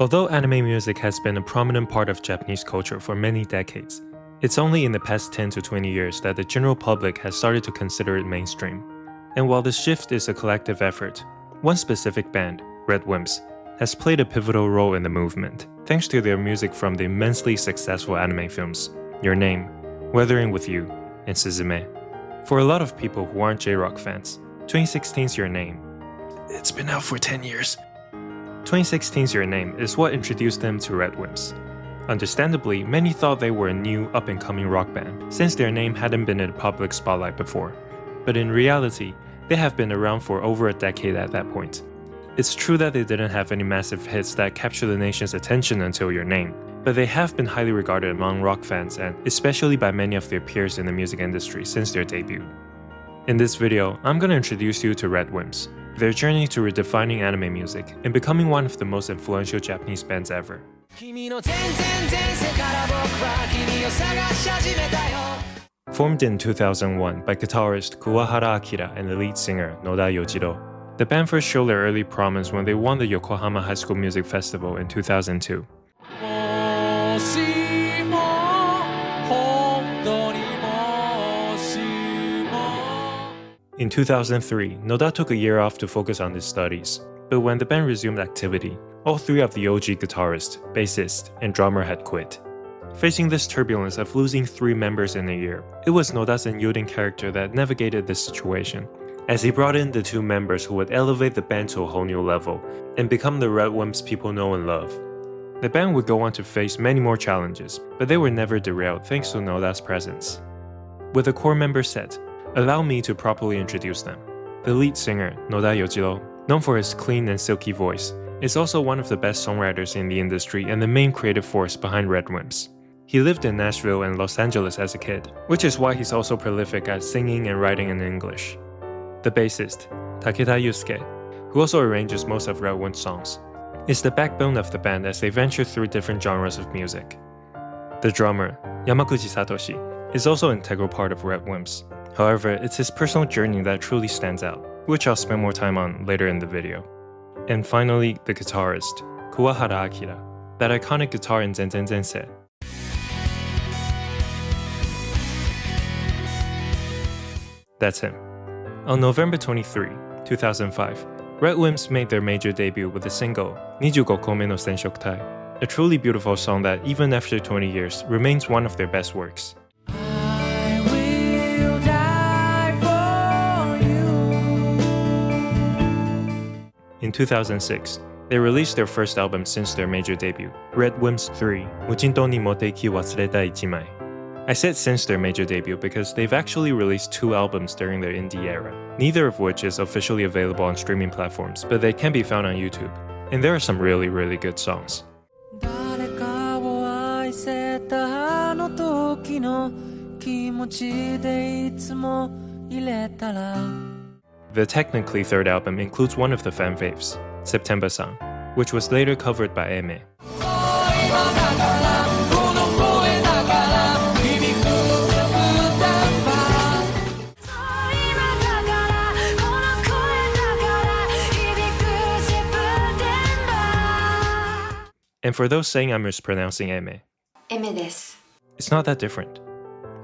Although anime music has been a prominent part of Japanese culture for many decades, it's only in the past 10 to 20 years that the general public has started to consider it mainstream. And while this shift is a collective effort, one specific band, RADWIMPS, has played a pivotal role in the movement, thanks to their music from the immensely successful anime films Your Name, Weathering with You, and Suzume. For a lot of people who aren't J-rock fans, 2016's Your Name, it's been out for 10 years. 2016's Your Name is what introduced them to RADWIMPS. Understandably, many thought they were a new up-and-coming rock band, since their name hadn't been in the public spotlight before. But in reality, they have been around for over a decade at that point. It's true that they didn't have any massive hits that captured the nation's attention until Your Name, but they have been highly regarded among rock fans and especially by many of their peers in the music industry since their debut. In this video, I'm gonna introduce you to RADWIMPS, their journey to redefining anime music and becoming one of the most influential Japanese bands ever. Formed in 2001 by guitarist Kuwahara Akira and the lead singer Noda Yojiro, the band first showed their early promise when they won the Yokohama High School Music Festival in 2002. In 2003, Noda took a year off to focus on his studies, but when the band resumed activity, all three of the OG guitarist, bassist, and drummer had quit. Facing this turbulence of losing 3 members in a year, it was Noda's unyielding character that navigated this situation, as he brought in the 2 members who would elevate the band to a whole new level and become the RADWIMPS people know and love. The band would go on to face many more challenges, but they were never derailed thanks to Noda's presence. With the core member set, allow me to properly introduce them. The lead singer, Noda Yojiro, known for his clean and silky voice, is also one of the best songwriters in the industry and the main creative force behind RADWIMPS. He lived in Nashville and Los Angeles as a kid, which is why he's also prolific at singing and writing in English. The bassist, Takeda Yusuke, who also arranges most of RADWIMPS' songs, is the backbone of the band as they venture through different genres of music. The drummer, Yamaguchi Satoshi, is also an integral part of RADWIMPS. However, it's his personal journey that truly stands out, which I'll spend more time on later in the video. And finally, the guitarist, Kuwahara Akira, that iconic guitar in Zen Zen Zensei. That's him. On November 23, 2005, RADWIMPS made their major debut with the single 25 Kome no Senshokutai, a truly beautiful song that even after 20 years remains one of their best works. In 2006, they released their first album since their major debut, RADWIMPS 3, Muchinto ni Moteki Watsureta Ichimai. I said since their major debut because they've actually released 2 albums during their indie era, neither of which is officially available on streaming platforms, but they can be found on YouTube. And there are some really, really good songs. The technically third album includes one of the fan faves, September-san, which was later covered by Aimee. And for those saying I'm mispronouncing Aimee, it's not that different.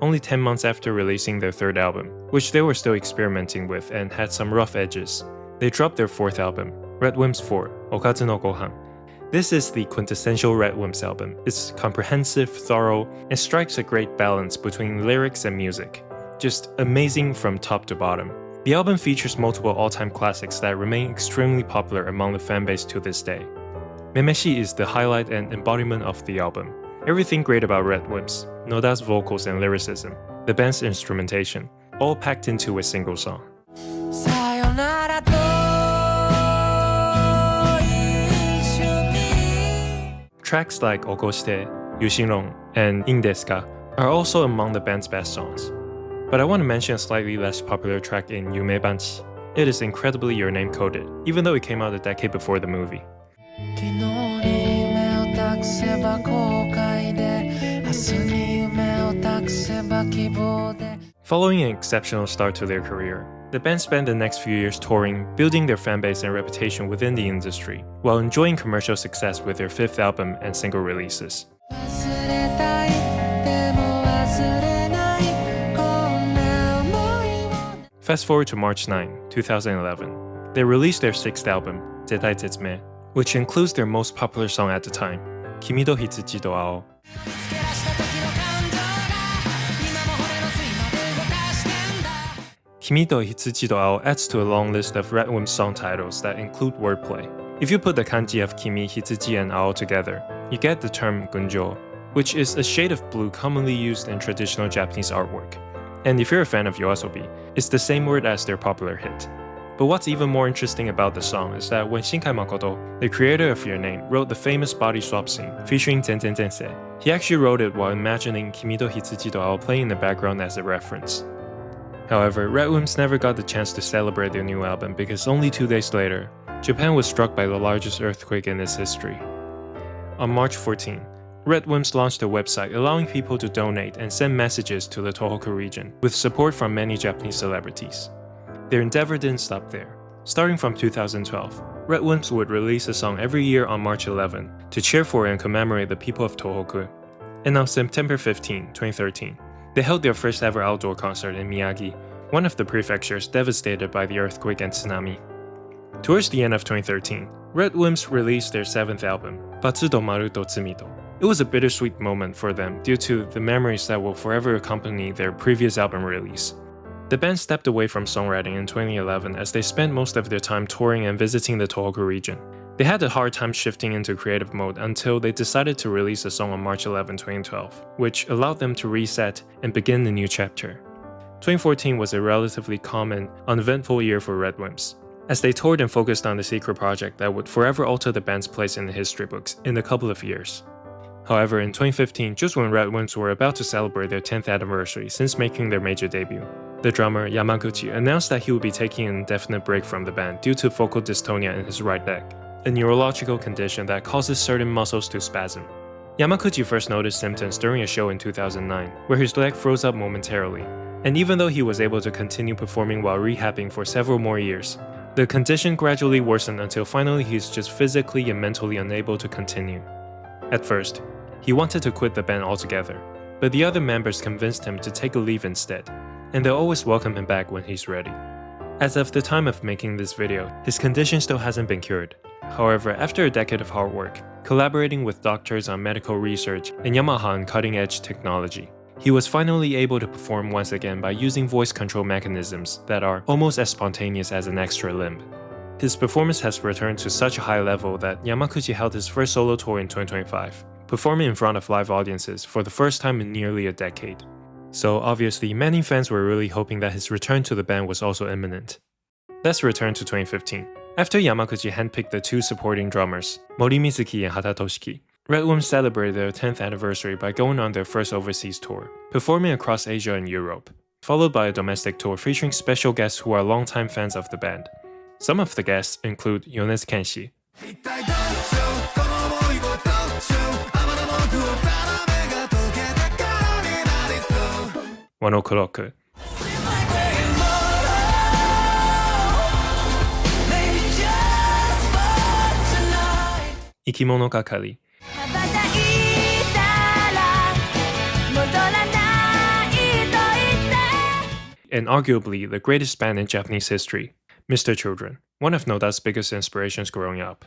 Only 10 months after releasing their third album, which they were still experimenting with and had some rough edges, they dropped their 4th album, RADWIMPS 4, Okatsu no Gohan. This is the quintessential RADWIMPS album. It's comprehensive, thorough, and strikes a great balance between lyrics and music. Just amazing from top to bottom. The album features multiple all-time classics that remain extremely popular among the fanbase to this day. Memeshi is the highlight and embodiment of the album. Everything great about RADWIMPS, Noda's vocals and lyricism, the band's instrumentation, all packed into a single song. Tracks like Okoshite, Yushinron, and Indesuka are also among the band's best songs. But I want to mention a slightly less popular track in Yume Banchi. It is incredibly Your Name coded, even though it came out a decade before the movie. Following an exceptional start to their career, The band spent the next few years touring, building their fanbase and reputation within the industry, while enjoying commercial success with their fifth album and single releases. Fast forward to March 9, 2011. They released their sixth album, 제다의 제츠메, which includes their most popular song at the time, Kimido Hitsujido Ao. Kimido Hitsujido Ao adds to a long list of RADWIMPS song titles that include wordplay. If you put the kanji of Kimi, Hitsuji, and Ao together, you get the term gunjo, which is a shade of blue commonly used in traditional Japanese artwork. And if you're a fan of YOASOBI, it's the same word as their popular hit. But what's even more interesting about the song is that when Shinkai Makoto, the creator of Your Name, wrote the famous body swap scene featuring Zenzen Zensei, he actually wrote it while imagining Kimido Hitsujido Ao playing in the background as a reference. However, RADWIMPS never got the chance to celebrate their new album because only 2 days later, Japan was struck by the largest earthquake in its history. On March 14, RADWIMPS launched a website allowing people to donate and send messages to the Tohoku region, with support from many Japanese celebrities. Their endeavor didn't stop there. Starting from 2012, RADWIMPS would release a song every year on March 11 to cheer for and commemorate the people of Tohoku. And on September 15, 2013, they held their first ever outdoor concert in Miyagi, one of the prefectures devastated by the earthquake and tsunami. Towards the end of 2013, RADWIMPS released their seventh album, Batsudo Maru to Tsumido. It was a bittersweet moment for them due to the memories that will forever accompany their previous album release. The band stepped away from songwriting in 2011 as they spent most of their time touring and visiting the Tohoku region. They had a hard time shifting into creative mode until they decided to release a song on March 11, 2012, which allowed them to reset and begin a new chapter. 2014 was a relatively calm and uneventful year for RADWIMPS, as they toured and focused on the secret project that would forever alter the band's place in the history books in a couple of years. However, in 2015, just when RADWIMPS were about to celebrate their 10th anniversary since making their major debut, the drummer Yamaguchi announced that he would be taking an indefinite break from the band due to focal dystonia in his right leg, a neurological condition that causes certain muscles to spasm. Yamaguchi first noticed symptoms during a show in 2009, where his leg froze up momentarily, and even though he was able to continue performing while rehabbing for several more years, the condition gradually worsened until finally he's just physically and mentally unable to continue. At first, he wanted to quit the band altogether, but the other members convinced him to take a leave instead, and they'll always welcome him back when he's ready. As of the time of making this video, his condition still hasn't been cured. However, after a decade of hard work, collaborating with doctors on medical research and Yamaha on cutting-edge technology, he was finally able to perform once again by using voice control mechanisms that are almost as spontaneous as an extra limb. His performance has returned to such a high level that Yamaguchi held his first solo tour in 2025, performing in front of live audiences for the first time in nearly a decade. So obviously, many fans were really hoping that his return to the band was also imminent. Let's return to 2015. After Yamaguchi handpicked the two supporting drummers, Mori Mizuki and Hata Toshiki, RADWIMPS celebrated their 10th anniversary by going on their first overseas tour, performing across Asia and Europe, followed by a domestic tour featuring special guests who are longtime fans of the band. Some of the guests include Yonezu Kenshi, Wanokuroku, Ikimono Gakari, and arguably the greatest band in Japanese history, Mr. Children, one of Noda's biggest inspirations growing up.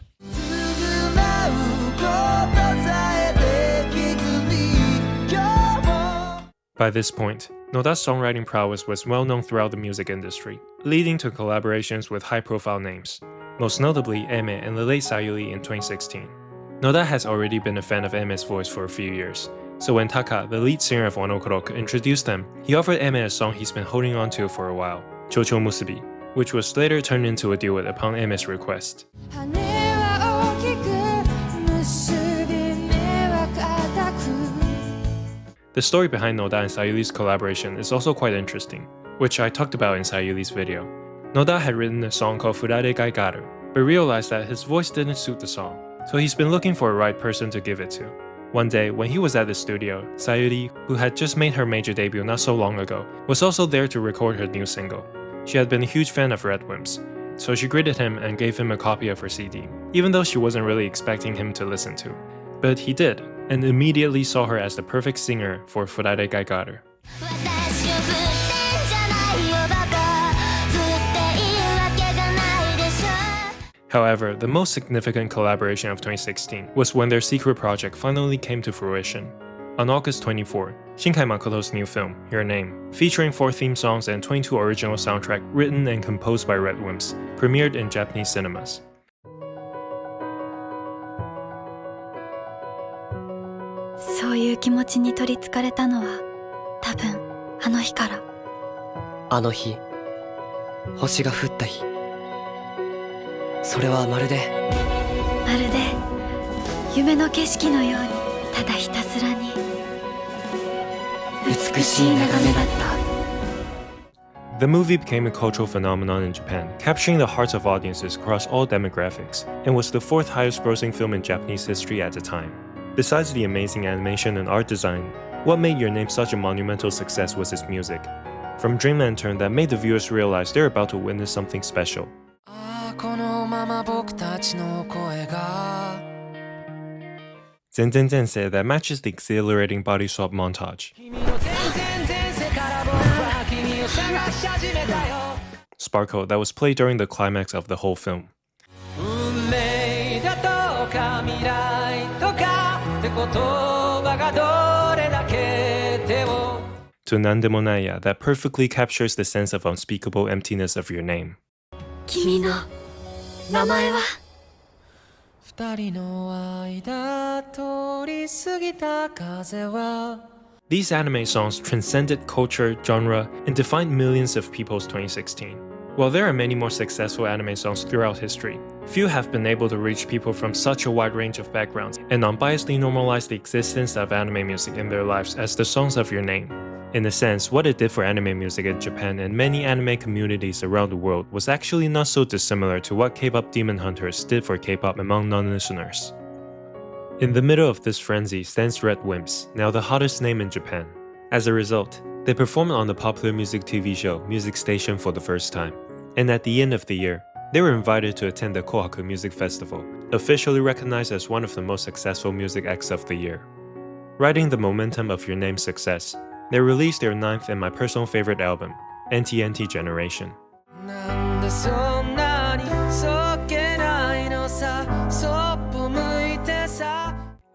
By this point, Noda's songwriting prowess was well known throughout the music industry, leading to collaborations with high-profile names, most notably Eme and the late Sayuri in 2016. Noda has already been a fan of Eme's voice for a few years, so when Taka, the lead singer of Wanokuroku, introduced them, he offered Eme a song he's been holding on to for a while, Chocho Musubi, which was later turned into a duet upon Eme's request. The story behind Noda and Sayuri's collaboration is also quite interesting, which I talked about in Sayuri's video. Noda had written a song called Furare Gai Garu, but realized that his voice didn't suit the song, so he's been looking for a right person to give it to. One day, when he was at the studio, Sayuri, who had just made her major debut not so long ago, was also there to record her new single. She had been a huge fan of RADWIMPS, so she greeted him and gave him a copy of her CD, even though she wasn't really expecting him to listen to. But he did, and immediately saw her as the perfect singer for Furare Gaigaru. However, the most significant collaboration of 2016 was when their secret project finally came to fruition. On August 24, Shinkai Makoto's new film, Your Name, featuring 4 theme songs and 22 original soundtrack written and composed by RADWIMPS, premiered in Japanese cinemas. The movie became a cultural phenomenon in Japan, capturing the hearts of audiences across all demographics, and was the 4th highest grossing film in Japanese history at the time. Besides the amazing animation and art design, what made Your Name such a monumental success was its music. From Dream Lantern that made the viewers realize they're about to witness something special. Zen Zen Zen that matches the exhilarating body swap montage. Sparkle that was played during the climax of the whole film. To Nandemo Naya that perfectly captures the sense of unspeakable emptiness of your name. These anime songs transcended culture, genre, and defined millions of people's 2016. While there are many more successful anime songs throughout history, few have been able to reach people from such a wide range of backgrounds and unbiasedly normalize the existence of anime music in their lives as the songs of Your Name. In a sense, what it did for anime music in Japan and many anime communities around the world was actually not so dissimilar to what K-pop Demon Hunters did for K-pop among non-listeners. In the middle of this frenzy stands RADWIMPS, now the hottest name in Japan. As a result, they performed on the popular music TV show Music Station for the first time, and at the end of the year, they were invited to attend the Kohaku Music Festival, officially recognized as one of the most successful music acts of the year. Riding the momentum of Your Name's success, they released their 9th and my personal favorite album, NTNT Generation.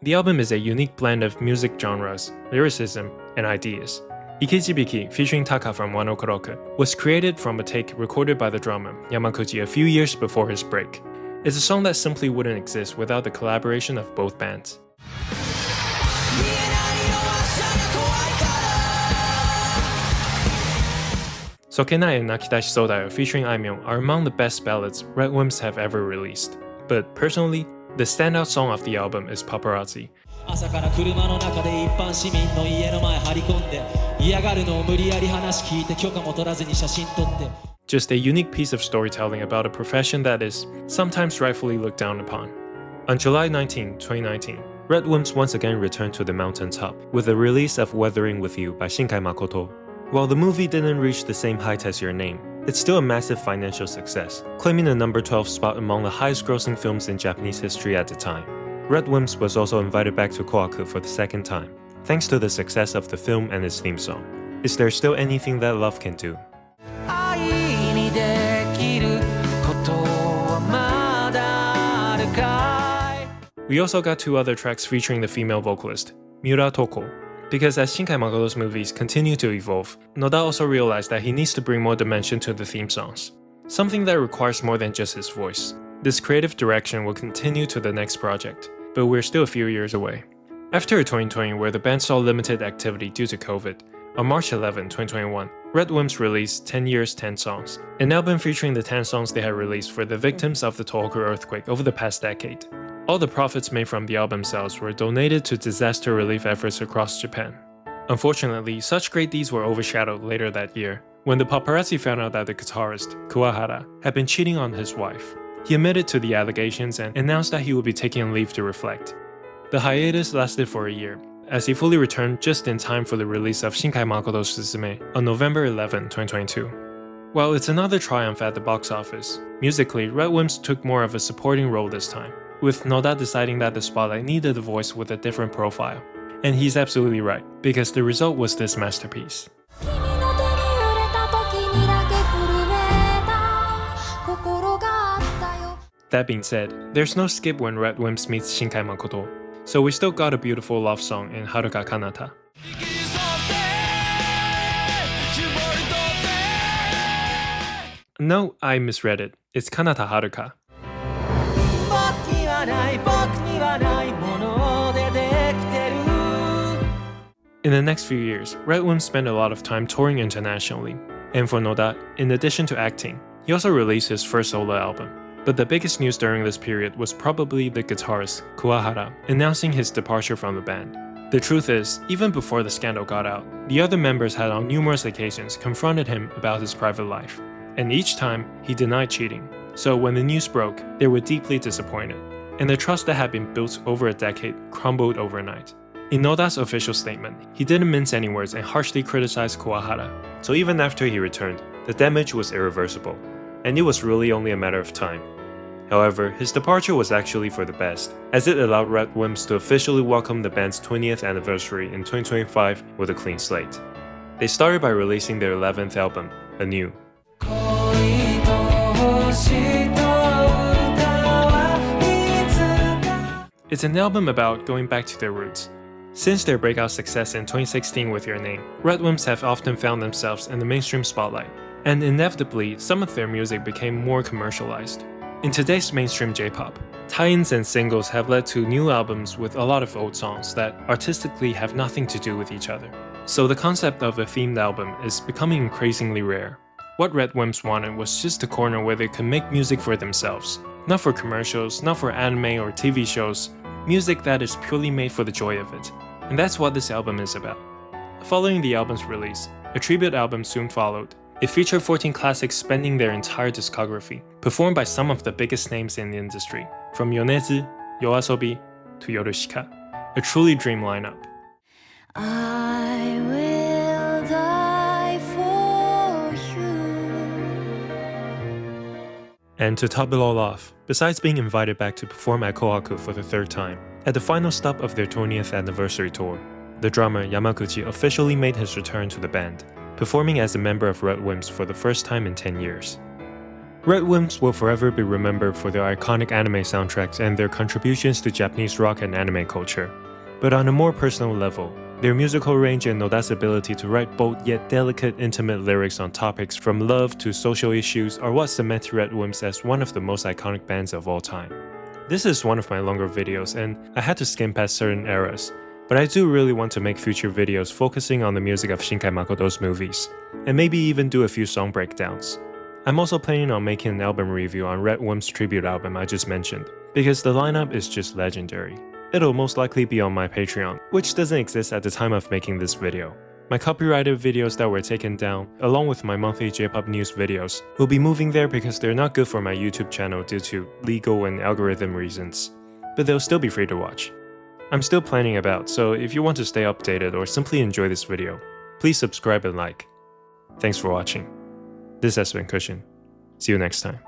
The album is a unique blend of music genres, lyricism, and ideas. Ikejibiki, featuring Taka from Wano Koroku, was created from a take recorded by the drummer Yamaguchi a few years before his break. It's a song that simply wouldn't exist without the collaboration of both bands. Sokenai and Nakitashi Sodayo featuring Aimyon are among the best ballads RADWIMPS have ever released. But personally, the standout song of the album is Paparazzi. Just a unique piece of storytelling about a profession that is sometimes rightfully looked down upon. On July 19, 2019, RADWIMPS once again returned to the mountaintop with the release of Weathering With You by Shinkai Makoto. While the movie didn't reach the same height as Your Name, it's still a massive financial success, claiming the number 12 spot among the highest grossing films in Japanese history at the time. RADWIMPS was also invited back to Kohaku for the 2nd time, thanks to the success of the film and its theme song. Is there still anything that love can do? We also got 2 other tracks featuring the female vocalist, Miura Toko. Because as Shinkai Makoto's movies continue to evolve, Noda also realized that he needs to bring more dimension to the theme songs. Something that requires more than just his voice. This creative direction will continue to the next project, but we're still a few years away. After 2020 where the band saw limited activity due to COVID, on March 11, 2021, RADWIMPS released 10 Years 10 Songs, an album featuring the 10 songs they had released for the victims of the Tohoku earthquake over the past decade. All the profits made from the album sales were donated to disaster relief efforts across Japan. Unfortunately, such great deeds were overshadowed later that year, when the paparazzi found out that the guitarist, Kuwahara, had been cheating on his wife. He admitted to the allegations and announced that he would be taking leave to reflect. The hiatus lasted for a year, as he fully returned just in time for the release of Shinkai Makoto's Suzume on November 11, 2022. While it's another triumph at the box office, musically, RADWIMPS took more of a supporting role this time, with Noda deciding that the spotlight needed a voice with a different profile. And he's absolutely right, because the result was this masterpiece. That being said, there's no skip when RADWIMPS meets Shinkai Makoto, so we still got a beautiful love song in Haruka Kanata. No, I misread it. It's Kanata Haruka. In the next few years, RADWIMPS spent a lot of time touring internationally, and for Noda, in addition to acting, he also released his first solo album. But the biggest news during this period was probably the guitarist, Kuwahara, announcing his departure from the band. The truth is, even before the scandal got out, the other members had on numerous occasions confronted him about his private life, and each time, he denied cheating. So when the news broke, they were deeply disappointed, and the trust that had been built over a decade crumbled overnight. In Noda's official statement, he didn't mince any words and harshly criticized Kuwahara. So even after he returned, the damage was irreversible, and it was really only a matter of time. However, his departure was actually for the best, as it allowed RADWIMPS to officially welcome the band's 20th anniversary in 2025 with a clean slate. They started by releasing their 11th album, Anew. It's an album about going back to their roots. Since their breakout success in 2016 with Your Name, RADWIMPS have often found themselves in the mainstream spotlight, and inevitably, some of their music became more commercialized. In today's mainstream J-pop, tie-ins and singles have led to new albums with a lot of old songs that artistically have nothing to do with each other. So the concept of a themed album is becoming increasingly rare. What RADWIMPS wanted was just a corner where they could make music for themselves. Not for commercials, not for anime or TV shows, music that is purely made for the joy of it. And that's what this album is about. Following the album's release, a tribute album soon followed. It featured 14 classics spanning their entire discography, performed by some of the biggest names in the industry, from Yonezu, Yoasobi, to Yorushika. A truly dream lineup. I will die for you. And to top it all off, besides being invited back to perform at Kohaku for the third time, at the final stop of their 20th anniversary tour, the drummer Yamaguchi officially made his return to the band, performing as a member of RADWIMPS for the first time in 10 years. RADWIMPS will forever be remembered for their iconic anime soundtracks and their contributions to Japanese rock and anime culture. But on a more personal level, their musical range and Noda's ability to write bold yet delicate, intimate lyrics on topics from love to social issues are what cement RADWIMPS as one of the most iconic bands of all time. This is one of my longer videos, and I had to skim past certain eras, but I do really want to make future videos focusing on the music of Shinkai Makoto's movies, and maybe even do a few song breakdowns. I'm also planning on making an album review on RADWIMPS' tribute album I just mentioned, because the lineup is just legendary. It'll most likely be on my Patreon, which doesn't exist at the time of making this video. My copyrighted videos that were taken down, along with my monthly J-pop news videos, will be moving there because they're not good for my YouTube channel due to legal and algorithm reasons, but they'll still be free to watch. I'm still planning about, so if you want to stay updated or simply enjoy this video, please subscribe and like. Thanks for watching. This has been Cushion. See you next time.